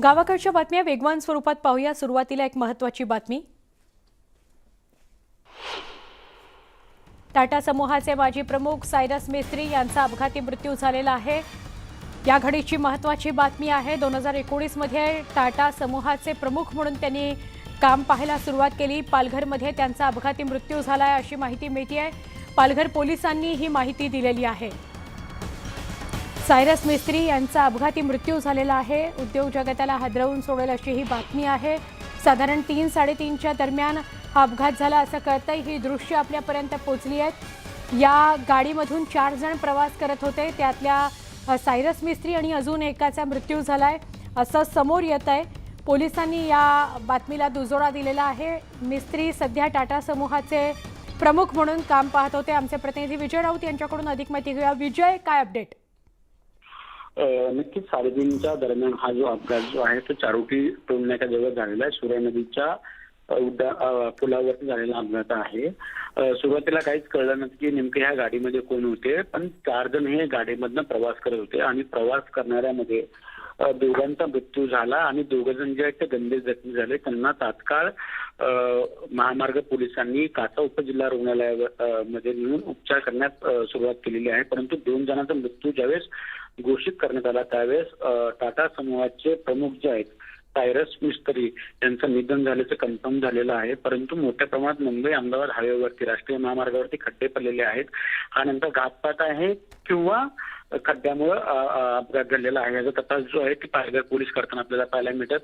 गावाकडच्या बातम्या वेगवान स्वरूपात पाहूया। सुरुवातीला एक महत्त्वाची बातमी। टाटा समूहाचे माजी प्रमुख सायरस मिस्त्री यांचा अपघाती मृत्यू झालेला आहे। या घडीची महत्त्वाची बातमी आहे। 2019 मध्ये टाटा समूहाचे प्रमुख म्हणून त्यांनी काम पाहायला सुरुवात केली। पालघरमध्ये त्यांचा अपघाती मृत्यू झाला आहे अशी माहिती मिळते आहे। पालघर पोलिसांनी ही माहिती दिलेली आहे। सायरस मिस्त्री यांचा अपघाती मृत्यू झालेला आहे। उद्योग जगताला हादरवून सोडेल अशी ही बातमी आहे। साधारण 3-3:30च्या दरम्यान हा अपघात झाला असं कळतंय। ही दृश्य आपल्यापर्यंत पोहोचली आहेत। या गाडीमधून 4 जण प्रवास करत होते। त्यातल्या सायरस मिस्त्री आणि अजून एकाचा मृत्यू झालाय असं समोर येत आहे। पोलिसांनी या बातमीला दुजोरा दिलेला आहे। मिस्त्री सध्या टाटा समूहाचे प्रमुख म्हणून काम पाहत होते। आमचे प्रतिनिधी विजय राऊत यांच्याकडून अधिक माहिती घेऊया। विजय, काय अपडेट? नक्कीच 3:30च्या दरम्यान हा जो अपघात जो आहे तो चारोटी टोलनाक्या जवळ झालेला आहे। सूर्या नदीच्या पुलावरती झालेला अपघात आहे। सुरुवातीला काहीच कळलं नव्हतं की नेमके ह्या गाडीमध्ये कोण होते, पण 4 जण हे गाडीमधनं प्रवास करत होते आणि प्रवास करणाऱ्यामध्ये दोघांचा मृत्यू झाला आणि 2 जण जे आहेत ते गंभीर जखमी झाले। त्यांना तात्काळ महामार्ग पोलिसांनी कासा उपजिल्हा रुग्णालयामध्ये नेऊन उपचार करण्यास सुरुवात केलेली आहे। परंतु 2 जणांचा मृत्यू ज्यावेळेस घोषित करण्यात आला त्यावेळेस टाटा समूहाचे प्रमुख जे आहेत सायरस मिस्त्री यांचं निधन झाल्याचं कन्फर्म झालेलं आहे। परंतु मोठ्या प्रमाणात मुंबई अहमदाबाद हायवेवरती राष्ट्रीय महामार्गावरती खड्डे पडलेले आहेत। हा नेमका घातपात आहे किंवा खड्ड्यामुळे अपघात घडलेला आहे याचा तपास जो आहे ती पालघर पोलीस करताना आपल्याला पाहायला मिळतात।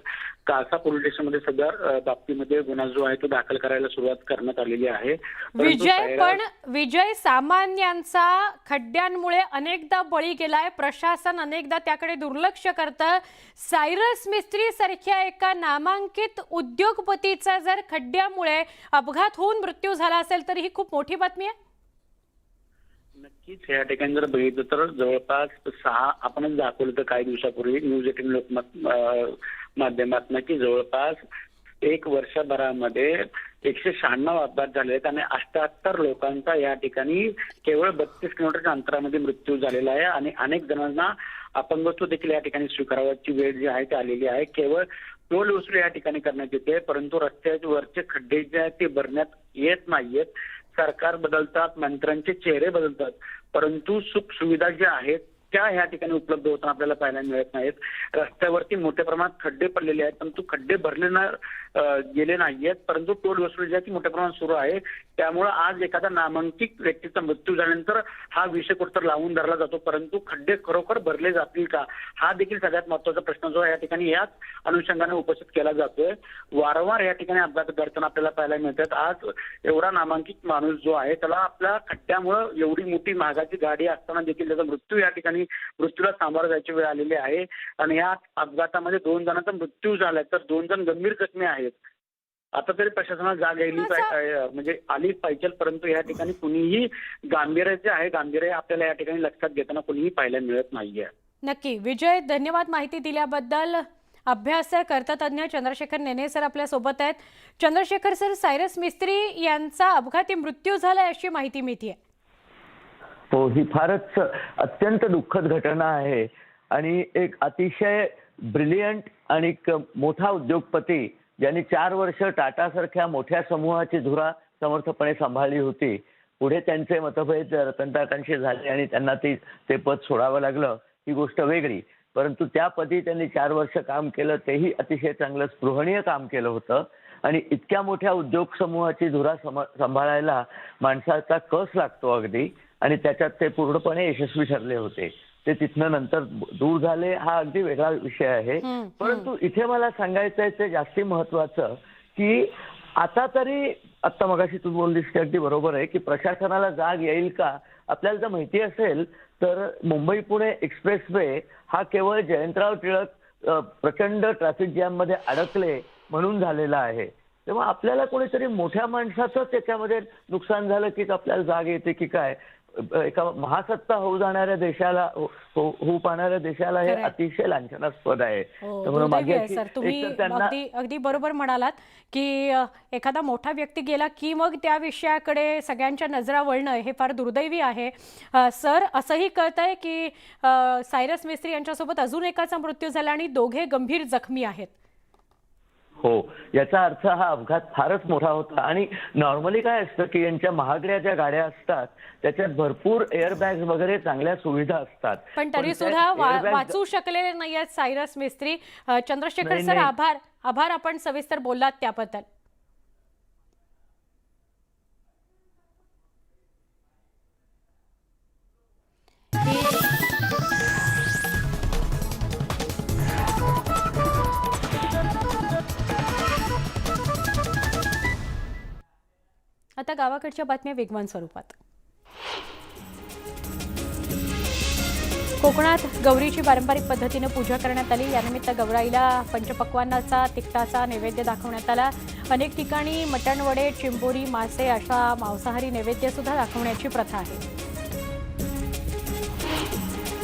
कासा पोलीस स्टेशनमध्ये सदर बाबतीमध्ये गुन्हा जो आहे तो दाखल करायला सुरुवात करण्यात आलेली आहे। विजय, सामान्यांचा खड्ड्यांमुळे अनेकदा बळी गेलाय। प्रशासन अनेकदा त्याकडे दुर्लक्ष करतं। सायरस मिस्त्री सारख्या एका नामांकित उद्योगपतीचा जर खड्ड्यामुळे अपघात होऊन मृत्यू झाला असेल तर ही खूप मोठी बातमी आहे। नक्कीच या ठिकाणी जर बघितलं तर जवळपास 6 आपणच दाखवलं तर काही दिवसापूर्वी न्यूज 18 लोकमत माध्यमातून की जवळपास 1 वर्षभरामध्ये 196 अपघात झाले आहेत आणि 78 लोकांचा या ठिकाणी केवळ 32 किलोमीटरच्या अंतरामध्ये मृत्यू झालेला आहे आणि अनेक जणांना अपंगत्व देखील या ठिकाणी स्वीकारावयाची वेळ जी आहे ती आलेली आहे। केवळ टोल वसूल या ठिकाणी करण्यात येते, परंतु रस्त्याच्या वरचे खड्डे जे आहेत ते भरण्यात येत नाहीयेत। सरकार बदलतात, मंत्र्यांचे चेहरे बदलतात, परंतु सुख सुविधा ज्या आहेत त्या ह्या ठिकाणी उपलब्ध होताना आपल्याला पाहायला मिळत नाहीत। रस्त्यावरती मोठ्या प्रमाणात खड्डे पडलेले आहेत, परंतु खड्डे भरले गेले नाहीयेत, परंतु टोल वसुली जी आहे ती मोठ्या प्रमाणात सुरू आहे। त्यामुळे आज एखादा नामांकित व्यक्तीचा मृत्यू झाल्यानंतर हा विषय कुठतर लावून धरला जातो, परंतु खड्डे खरोखर भरले जातील का हा देखील सगळ्यात महत्त्वाचा प्रश्न जो या ठिकाणी याच अनुषंगाने उपस्थित केला जातोय। वारंवार या ठिकाणी अपघात घडताना आपल्याला पाहायला मिळतात। आज एवढा नामांकित माणूस जो आहे त्याला आपल्या खड्ड्यामुळे एवढी मोठी महागाची गाडी असताना देखील त्याचा मृत्यू या ठिकाणी मृत्यूला सामोरं जायची वेळ आलेली आहे आणि या अपघातामध्ये 2 जणांचा मृत्यू झालाय तर 2 जण गंभीर जखमी आहेत। आता तरी प्रशासनाला जाग यायली म्हणजे आली पाहिजे, परंतु या ठिकाणी कुणीही गांभीर्य जे आहे गांभीर्य आपल्याला या ठिकाणी लक्षात घेताना कुणीही पाहायला मिळत नाहीये। नक्की विजय, धन्यवाद माहिती दिल्याबद्दल। अभ्यासक अर्थतज्ञ चंद्रशेखर नेने सर आपल्या सोबत आहेत। चंद्रशेखर सर, सायरस मिस्त्री यांचा अपघाती मृत्यू झाला अशी माहिती मिळते। हो, ही फारच अत्यंत दुःखद घटना आहे आणि एक अतिशय ब्रिलियंट आणि मोठा उद्योगपती ज्यांनी 4 वर्ष टाटा सारख्या मोठ्या समूहाची धुरा समर्थपणे सांभाळली होती। पुढे त्यांचे मतभेद रतन टाटांशी झाले आणि त्यांना ते पद सोडावं लागलं, ही गोष्ट वेगळी। परंतु त्या पदी त्यांनी 4 वर्ष काम केलं, तेही अतिशय चांगलं स्पृहणीय काम केलं होतं आणि इतक्या मोठ्या उद्योग समूहाची धुरा सांभाळायला माणसाचा कस लागतो अगदी, आणि त्याच्यात ते पूर्णपणे यशस्वी ठरले होते। ते तिथनं नंतर दूर झाले हा अगदी वेगळा विषय आहे। परंतु इथे मला सांगायचं आहे ते जास्ती महत्वाचं की आता तरी आत्ता मगाशी तू बोललीस की अगदी बरोबर आहे की प्रशासनाला जाग येईल का। आपल्याला जर माहिती असेल तर मुंबई पुणे एक्सप्रेसवे हा केवळ जयंतराव टिळक प्रचंड ट्रॅफिक जॅम मध्ये अडकले म्हणून झालेला आहे। तेव्हा आपल्याला कोणीतरी मोठ्या माणसाचं त्याच्यामध्ये नुकसान झालं की आपल्याला जाग येते की काय। एका महासत्ता होऊ जाणाऱ्या देशाला होऊ पाहणाऱ्या देशाला हे खरंय. अतिशय लांछनास्पद आहे. हो, त्यामुळे दुर्दैवी माझी आहे अशी सर. तुम्ही एकतर त्यांना अगदी बरोबर म्हणालात की एखादा मोठा व्यक्ती गेला की मग त्या विषयाकडे सगळ्यांच्या नजरा वळणं हे फार दुर्दैवी आहे. सर, असंही कळतंय की सायरस मिस्त्री यांच्यासोबत अजून एकाचा मृत्यू झाला आणि दोघे गंभीर जखमी आहेत. हो, याचा अर्थ हा अपघात फारच मोठा होता. आणि नॉर्मली काय असतं की यांच्या महागड्या ज्या गाड्या असतात त्याच्यात भरपूर एअरबॅग्स वगैरे चांगल्या सुविधा असतात, पण तरी त्या सुद्धा airbag- वाचू शकलेले नाही आहेत सायरस मिस्त्री. चंद्रशेखर नाही, सर, नाही. आभार आपण सविस्तर बोललात त्याबद्दल. आता गावाकडच्या बातम्या वेगवान स्वरूपात. कोकणात गौरीची पारंपरिक पद्धतीने पूजा करण्यात आली. यानिमित्त गौराईला पंचपक्वान्नाचा तिखटाचा नैवेद्य दाखवण्यात आला. अनेक ठिकाणी मटण, वडे, चिंबोरी, मासे अशा मांसाहारी नैवेद्य सुद्धा दाखवण्याची प्रथा आहे.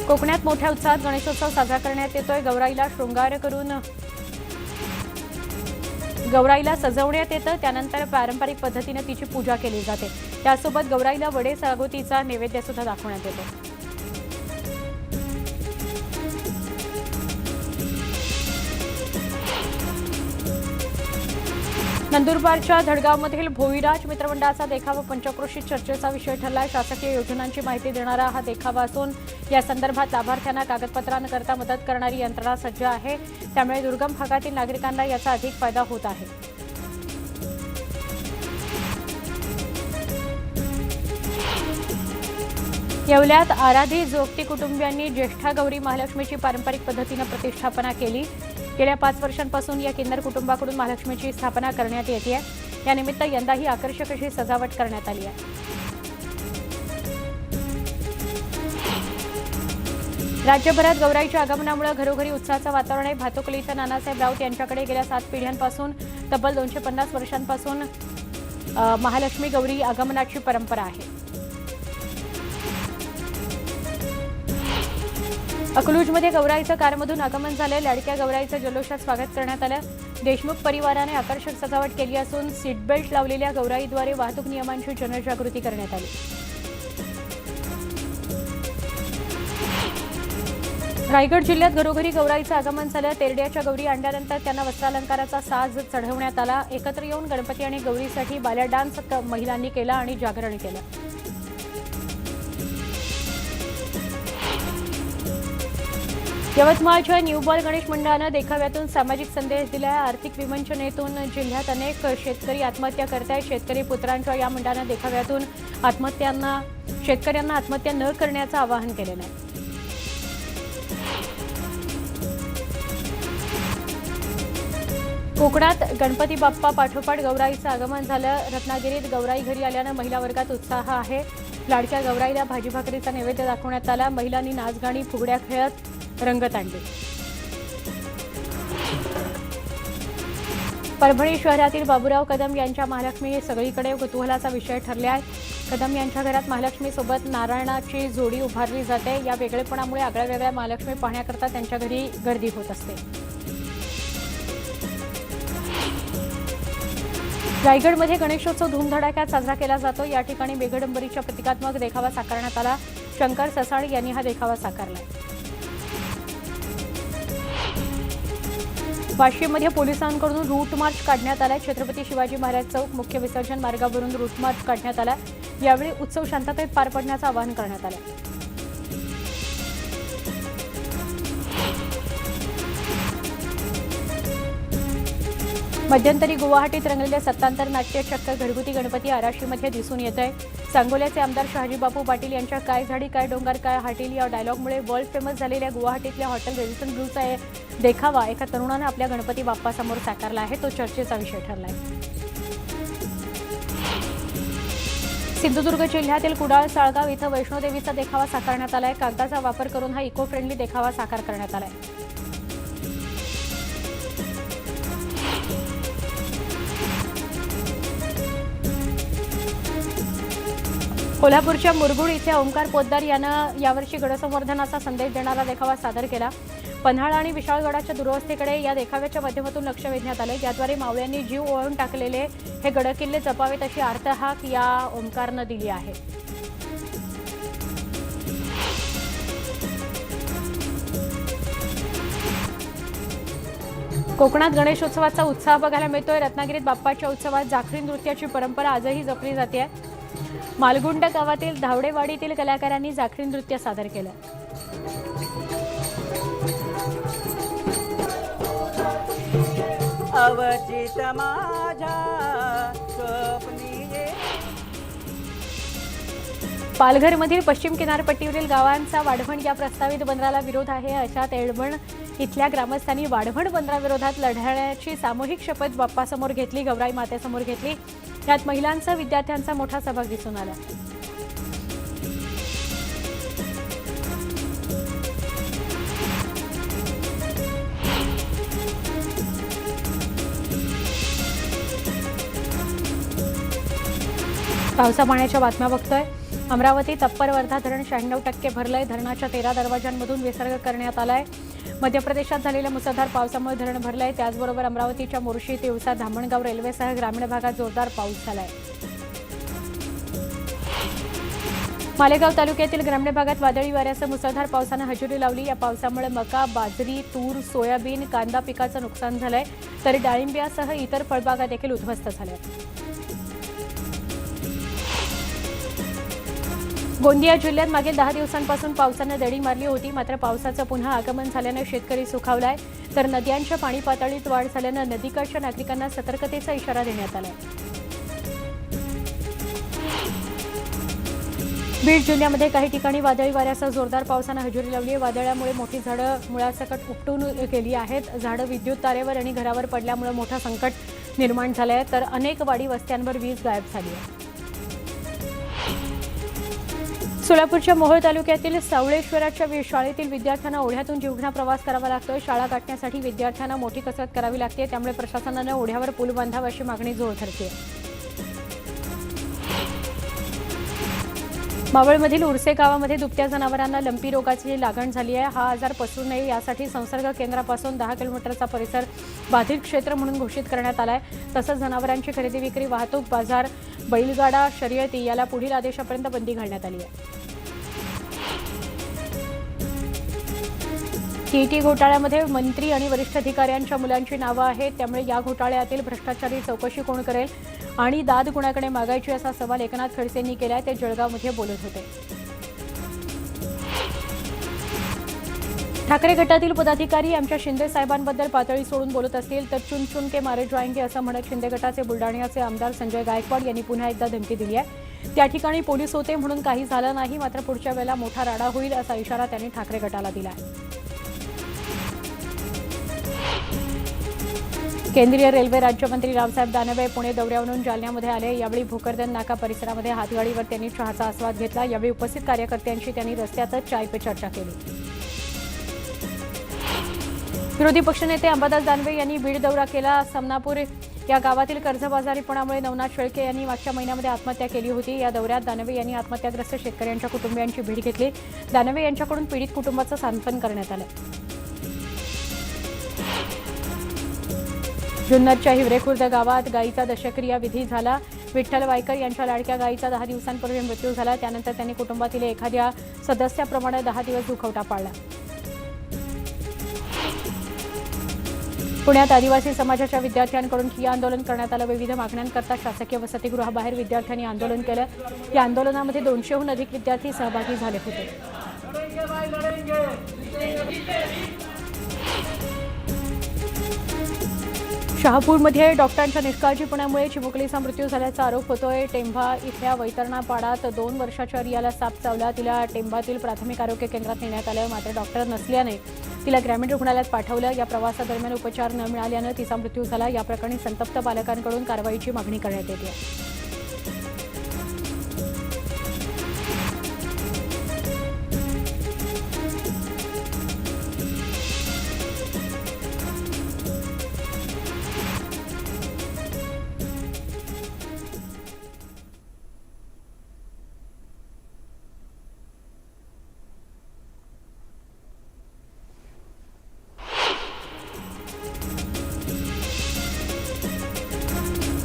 कोकणात मोठ्या उत्साहात गणेशोत्सव साजरा करण्यात येतोय. गौराईला शृंगार करून गौराईला सजवण्यात येतं. त्यानंतर पारंपरिक पद्धतीने तिची पूजा केली जाते. त्यासोबत गौराईला वडे, सागोतीचा नैवेद्य सुद्धा दाखवण्यात येतो. नंदुरबारच्या धडगावमधील भोईराज मित्रमंडळाचा देखावा पंचक्रोशीत चर्चेचा विषय ठरला. शासकीय योजनांची माहिती देणारा हा देखावा असून या संदर्भात लाभार्थ्यांना कागदपत्रांकरता मदत करणारी यंत्रणा सज्ज आहे. त्यामुळे दुर्गम भागातील नागरिकांना याचा अधिक फायदा होत आहे. येवल्यात आराधी जोगती कुटुंबियांनी ज्येष्ठा गौरी महालक्ष्मीची पारंपरिक पद्धतीने प्रतिष्ठापना केली. गेल्या 5 वर्षांपासून या किन्नर कुटुंबाकडून महालक्ष्मीची स्थापना करण्यात येते. यानिमित्त यंदाही आकर्षक अशी सजावट करण्यात आली आहे. राज्यभरात गौराईच्या आगमनामुळे घरोघरी उत्साहाचं वातावरण आहे. भातुकली इथं नानासाहेब राऊत यांच्याकडे गेल्या 7 पिढ्यांपासून तब्बल 250 वर्षांपासून महालक्ष्मी गौरी आगमनाची परंपरा आहे. अकलूजमध्ये गौराईचं कारमधून आगमन झालं. लाडक्या गौराईचं जल्लोषात स्वागत करण्यात आलं. देशमुख परिवाराने आकर्षक सजावट केली असून सीट बेल्ट लावलेल्या गौराईद्वारे वाहतूक नियमांची जनजागृती करण्यात आली. रायगड जिल्ह्यात घरोघरी गौराईचं आगमन झालं. तेरड्याच्या गौरी आणल्यानंतर त्यांना वस्त्रालंकाराचा साज चढवण्यात आला. एकत्र येऊन गणपती आणि गौरीसाठी बाल्या डान्स महिलांनी केला आणि जागरण केलं. यवतमाळच्या न्यू बॉल गणेश मंडळानं देखाव्यातून सामाजिक संदेश दिला. आर्थिक विवंचनेतून जिल्ह्यात अनेक शेतकरी आत्महत्या करत आहेत. शेतकरी पुत्रांच्या या मंडळानं देखाव्यातून शेतकऱ्यांना आत्महत्या न करण्याचं आवाहन केलेलं आहे. कोकणात गणपती बाप्पा पाठोपाठ गौराईचं आगमन झालं. रत्नागिरीत गौराई घरी आल्यानं महिला वर्गात उत्साह आहे. लाडक्या गौराईला भाजी भाकरीचा नैवेद्य दाखवण्यात आला. महिलांनी नाचगाणी, फुगड्या खेळत रंगत आणली. परभणी शहरातील बाबूराव कदम यांच्या महालक्ष्मी सगळीकडे कुतूहलाचा विषय ठरले आहे. कदम यांच्या घरात महालक्ष्मीसोबत नारायणाची जोडी उभारली जाते. या वेगळेपणामुळे आगळ्या महालक्ष्मी पाहण्याकरता त्यांच्या घरी गर्दी होत असते. रायगडमध्ये गणेशोत्सव धूमधडाक्यात साजरा केला जातो. या ठिकाणी बेगडंबरीच्या प्रतिकात्मक देखावा साकारण्यात आला. शंकर ससाणी यांनी हा देखावा साकारला. वाशिममध्ये पोलिसांकडून रूट मार्च काढण्यात आला. छत्रपती शिवाजी महाराज चौक मुख्य विसर्जन मार्गावरून रूट मार्च काढण्यात आला. यावेळी उत्सव शांततेत पार पडण्याचं आवाहन करण्यात आलं. मध्यंतरी गुवाहाटीत रंगलेल्या सत्तांतर नाट्य चक्क घरगुती गणपती आराशीमध्ये दिसून येत आहे. सांगोल्याचे आमदार शहाजीबापू पाटील यांच्या काय झाडी काय डोंगर काय हाटील या डायलॉगमुळे वर्ल्ड फेमस झालेल्या गुवाहाटीतल्या हॉटेल रेडिसन ब्लूचा देखावा एका तरुणानं आपल्या गणपती बाप्पासमोर साकारला आहे. तो चर्चेचा विषय ठरला आहे. सिंधुदुर्ग जिल्ह्यातील कुडाळ साळगाव इथं वैष्णोदेवीचा देखावा साकारण्यात आलाय. कागदाचा वापर करून हा इको फ्रेंडली देखावा साकार करण्यात आलाय. कोल्हापूरच्या मुरगुड इथे ओंकार पोद्दार यानं यावर्षी गडसंवर्धनाचा संदेश देणारा देखावा सादर केला. पन्हाळा आणि विशाळगडाच्या दुरवस्थेकडे या देखाव्याच्या माध्यमातून लक्ष वेधण्यात आले. याद्वारे मावळ्यांनी जीव ओवाळून टाकलेले हे गडकिल्ले जपावेत अशी आर्तहाक या ओंकारनं दिली आहे. कोकणात गणेशोत्सवाचा उत्साह बघायला मिळतोय. रत्नागिरीत बाप्पाच्या उत्सवात जाखरी नृत्याची परंपरा आजही जपली जाते. मालगुंड गावातील धावडेवाडीतील कलाकारांनी जाखरी नृत्य सादर केलं. अवचित माझ्या स्वप्नी ये. पालघरमधील पश्चिम किनारपट्टीवरील गावांचा वाढवण या प्रस्तावित बंदराला विरोध आहे. अशात एळवण इथल्या ग्रामस्थांनी वाढवण बंदराविरोधात लढण्याची सामूहिक शपथ बाप्पासमोर घेतली, गौराई मातेसमोर घेतली. यात महिलांचा, विद्यार्थ्यांचा मोठा सहभाग दिसून आला. पावसा पाण्याच्या बातम्या बघतोय. अमरावती तप्पर वर्धा धरण 96% भरलंय. धरणाच्या 13 दरवाजांमधून विसर्ग करण्यात आलाय. मध्य प्रदेशात झालेल्या मुसळधार पावसामुळे धरण भरलंय. त्याचबरोबर अमरावतीच्या मोर्शी, तिवसा, धामणगाव रेल्वेसह ग्रामीण भागात जोरदार पाऊस झालाय. मालेगाव तालुक्यातील ग्रामीण भागात वादळी वाऱ्यासह मुसळधार पावसानं हजेरी लावली. या पावसामुळे मका, बाजरी, तूर, सोयाबीन, कांदा पिकाचं नुकसान झालंय. तर डाळिंब्यासह इतर फळबागा देखील उद्ध्वस्त झाल्या. गोंदिया जिल्ह्यात मागील 10 दिवसांपासून पावसानं दडी मारली होती. मात्र पावसाचं पुन्हा आगमन झाल्यानं शेतकरी सुखावलाय. तर नद्यांच्या पाणी पातळीत वाढ झाल्यानं नदीकाठच्या नागरिकांना सतर्कतेचा इशारा देण्यात आलाय. बीड जिल्ह्यामध्ये काही ठिकाणी वादळी वाऱ्यासह जोरदार पावसानं हजेरी लावली आहे. वादळामुळे मोठी झाडं मुळासकट उपटून गेली आहेत. झाडं विद्युत तारेवर आणि घरावर पडल्यामुळे मोठं संकट निर्माण झालं आहे. तर अनेक वाडी वस्त्यांवर वीज गायब झाली आहे. सोलापूरच्या मोहोळ तालुक्यातील सावळेश्वराच्या शाळेतील विद्यार्थ्यांना ओढ्यातून जीवघेणा प्रवास करावा लागतोय. शाळा गाठण्यासाठी विद्यार्थ्यांना मोठी कसरत करावी लागते. त्यामुळे प्रशासनानं ओढ्यावर पूल बांधावा अशी मागणी जोर धरते. मावळमधील उर्से गावामध्ये दुभत्या जनावरांना लंपी रोगाची लागण झाली आहे. हा आजार पसरू नये यासाठी संसर्ग केंद्रापासून 10 किलोमीटरचा परिसर बाधित क्षेत्र म्हणून घोषित करण्यात आलाय. तसंच जनावरांची खरेदी विक्री, वाहतूक, बाजार, बैलगाडा शर्यती याला पुढील आदेशापर्यंत बंदी घालण्यात आली आहे. टीईटी घोटाळ्यामध्ये मंत्री आणि वरिष्ठ अधिकाऱ्यांच्या मुलांची नावं आहेत. त्यामुळे या घोटाळ्यातील भ्रष्टाचारी चौकशी कोण करेल आणि दाद कुणाकडे मागायची असा सवाल एकनाथ खडसेंनी केलाय. ते जळगावमध्ये बोलत होते. ठाकरे गटातील पदाधिकारी आमच्या शिंदे साहेबांबद्दल पातळी सोडून बोलत असतील तर चुन चुन के मारे जाएंगे असं म्हणत शिंदे गटाचे बुलडाण्याचे आमदार संजय गायकवाड यांनी पुन्हा एकदा धमकी दिली आहे. त्या ठिकाणी पोलीस होते म्हणून काही झालं नाही, मात्र पुढच्या वेळेला मोठा राडा होईल असा इशारा त्यांनी ठाकरे गटाला दिला आहे. केंद्रीय रेल्वे राज्यमंत्री रावसाहेब दानवे पुणे दौऱ्यावरून जालन्यामध्ये आले. यावेळी भोकरदन नाका परिसरामध्ये हातगाडीवर त्यांनी चहाचा आस्वाद घेतला. यावेळी उपस्थित कार्यकर्त्यांशी त्यांनी रस्त्यातच चाय पे चर्चा केली. विरोधी पक्षनेते अंबादास दानवे यांनी बीड दौरा केला. समनापूर या गावातील कर्जबाजारीपणामुळे नवनाथ शेळके यांनी मागच्या महिन्यामध्ये आत्महत्या केली होती. या दौऱ्यात दानवे यांनी आत्महत्याग्रस्त शेतकऱ्यांच्या कुटुंबियांची भेट घेतली. दानवे यांच्याकडून पीडित कुटुंबाचं सांत्वन करण्यात आलं. जुन्नरच्या हिवरेखुर्द गावात गायीचा दशक्रिया विधी झाला. विठ्ठल वायकर यांच्या लाडक्या गायीचा 10 दिवसांपूर्वी मृत्यू झाला. त्यानंतर त्यांनी कुटुंबातील एखाद्या सदस्याप्रमाणे 10 दिवस दुखवटा पाळला. पुण्यात आदिवासी समाजाच्या विद्यार्थ्यांकडून ठिय्या आंदोलन करण्यात आलं. विविध मागण्यांकरता शासकीय वसतिगृहाबाहेर विद्यार्थ्यांनी आंदोलन केलं. या आंदोलनामध्ये 200हून अधिक विद्यार्थी सहभागी झाले होते. शहापूरमध्ये डॉक्टरांच्या निष्काळजीपणामुळे चिमुकलीचा मृत्यू झाल्याचा आरोप होतोय. टेंभा इथल्या वैतरणा पाडात 2 वर्षाच्या रियाला साप चावला. तिला टेंभातील प्राथमिक आरोग्य केंद्रात नेण्यात आलं, मात्र डॉक्टर नसल्याने तिला ग्रामीण रुग्णालयात पाठवलं. या प्रवासादरम्यान उपचार न मिळाल्यानं तिचा मृत्यू झाला. या प्रकरणी संतप्त पालकांकडून कारवाईची मागणी करण्यात येते आहे.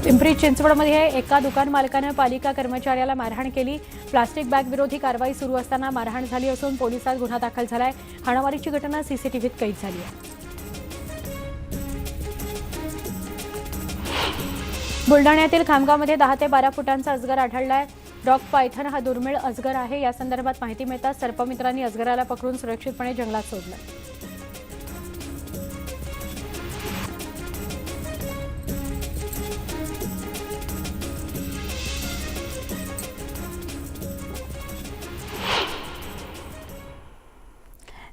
पिंपरी चिंचवडमध्ये एका दुकान मालकानं पालिका कर्मचाऱ्याला मारहाण केली. प्लास्टिक बॅग विरोधी कारवाई सुरू असताना मारहाण झाली असून पोलिसात गुन्हा दाखल झालाय. हाणामारीची घटना सीसीटीव्हीत कैद झाली आहे. बुलढाण्यातील खामगावमध्ये 10 ते 12 फुटांचा अजगर आढळलाय. डॉग पायथन हा दुर्मिळ अजगर आहे. या संदर्भात माहिती मिळताच सर्पमित्रांनी अजगराला पकडून सुरक्षितपणे जंगलात सोडलं.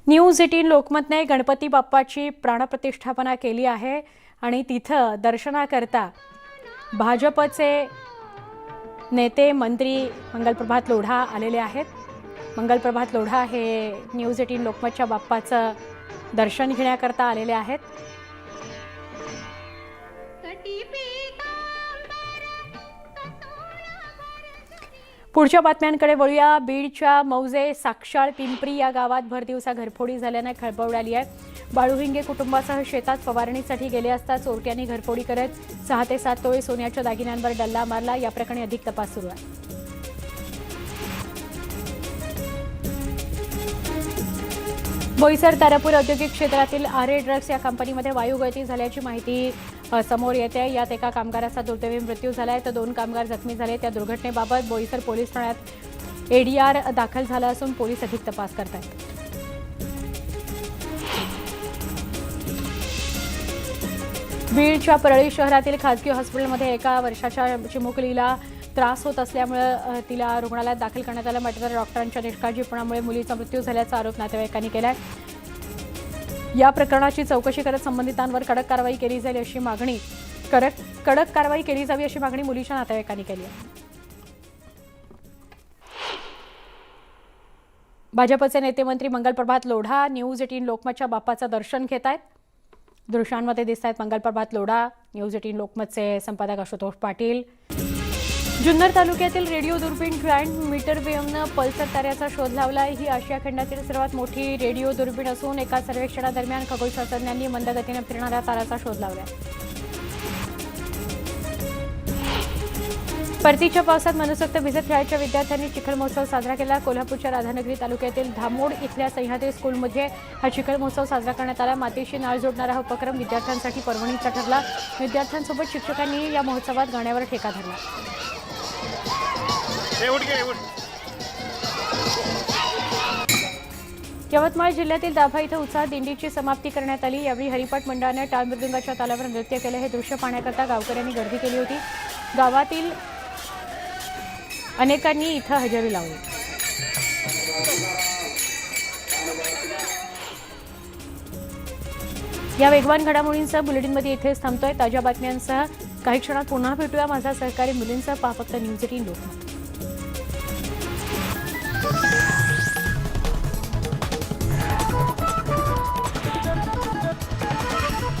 न्यूज 18 लोकमतने गणपती बाप्पाची प्राणप्रतिष्ठापना केली आहे आणि तिथं दर्शनाकरता भाजपचे नेते मंत्री मंगलप्रभात लोढा आलेले आहेत. मंगलप्रभात लोढा हे न्यूज 18 लोकमतच्या बाप्पाचं दर्शन घेण्याकरता आलेले आहेत. पुढच्या बातम्यांकडे वळूया. बीडच्या मौजे साक्षाळ पिंपरी या गावात भरदिवसा घरफोडी झाल्याने खळबळ उडाली आहे. बाळूहिंगे कुटुंबासह शेतात फवारणीसाठी गेले असता चोरट्यांनी घरफोडी करत 6 ते 7 तोळे सोन्याच्या दागिन्यांवर डल्ला मारला. या प्रकरणी अधिक तपास सुरू आहे. बोईसर तारापूर औद्योगिक क्षेत्रातील आरे ड्रग्स या कंपनीमध्ये वायू गळती झाल्याची माहिती समोर येते. यात एका कामगाराचा दुर्दैवी मृत्यू झालाय तर 2 कामगार जखमी झाले. त्या दुर्घटनेबाबत बोईसर पोलीस ठाण्यात एडीआर दाखल झाला असून पोलीस अधिक तपास करत आहेत. बीडच्या परळी शहरातील खासगी हॉस्पिटलमध्ये एका वर्षाच्या चिमुकलीला त्रास होत असल्यामुळे तिला रुग्णालयात दाखल करण्यात आलं. मात्र डॉक्टरांच्या निष्काळजीपणामुळे मुलीचा मृत्यू झाल्याचा आरोप नातेवाईकांनी केलाय. या प्रकरणाची चौकशी करत संबंधितांवर कडक कारवाई केली जाईल अशी मागणी कडक कारवाई केली जावी अशी मागणी मुलीच्या नातेवाईकांनी केली आहे. भाजपचे नेते मंत्री मंगलप्रभात लोढा न्यूज 18 लोकमतच्या बाप्पाचं दर्शन घेत आहेत. दृश्यांमध्ये दिसत आहेत मंगलप्रभात लोढा, न्यूज 18 लोकमतचे संपादक आशुतोष पाटील. जुन्नर तालुक्यातील रेडिओ दुर्बीण जॉईंट मीटर वेव्हनं पल्सर ताऱ्याचा शोध लावला. ही आशिया खंडातील सर्वात मोठी रेडिओ दुर्बीण असून एका सर्वेक्षणादरम्यान खगोलशास्त्रज्ञांनी मंद गतीने फिरणाऱ्या ताराचा शोध लावला. परतीच्या पावसात मनसोक्त भिजत खेळायच्या विद्यार्थ्यांनी चिखल महोत्सव साजरा केला. कोल्हापूरच्या राधानगरी तालुक्यातील धामोड इथल्या सह्याद्री स्कूलमध्ये हा चिखल महोत्सव साजरा करण्यात आला. मातीशी नाळ जोडणारा हा उपक्रम विद्यार्थ्यांसाठी पर्वणीचा ठरला. विद्यार्थ्यांसोबत शिक्षकांनी या महोत्सवात गाण्यावर ठेका धरला. यवतमाळ जिल्ह्यातील दाभा इथं उत्साह दिंडीची समाप्ती करण्यात आली. यावेळी हरिपाठ मंडळाने टाळ मृदुंगाच्या तालावर नृत्य केलं. हे दृश्य पाहण्याकरता गावकऱ्यांनी गर्दी केली होती. गावातील अनेकांनी इथं हजेरी लावली. या वेगवान घडामोडींसह बुलेटिनमध्ये इथेच थांबतोय. ताज्या बातम्यांसह काही क्षणात पुन्हा भेटूया. माझा सहकारी मुलींसह पहा फक्त न्यूज 18 लोकमत.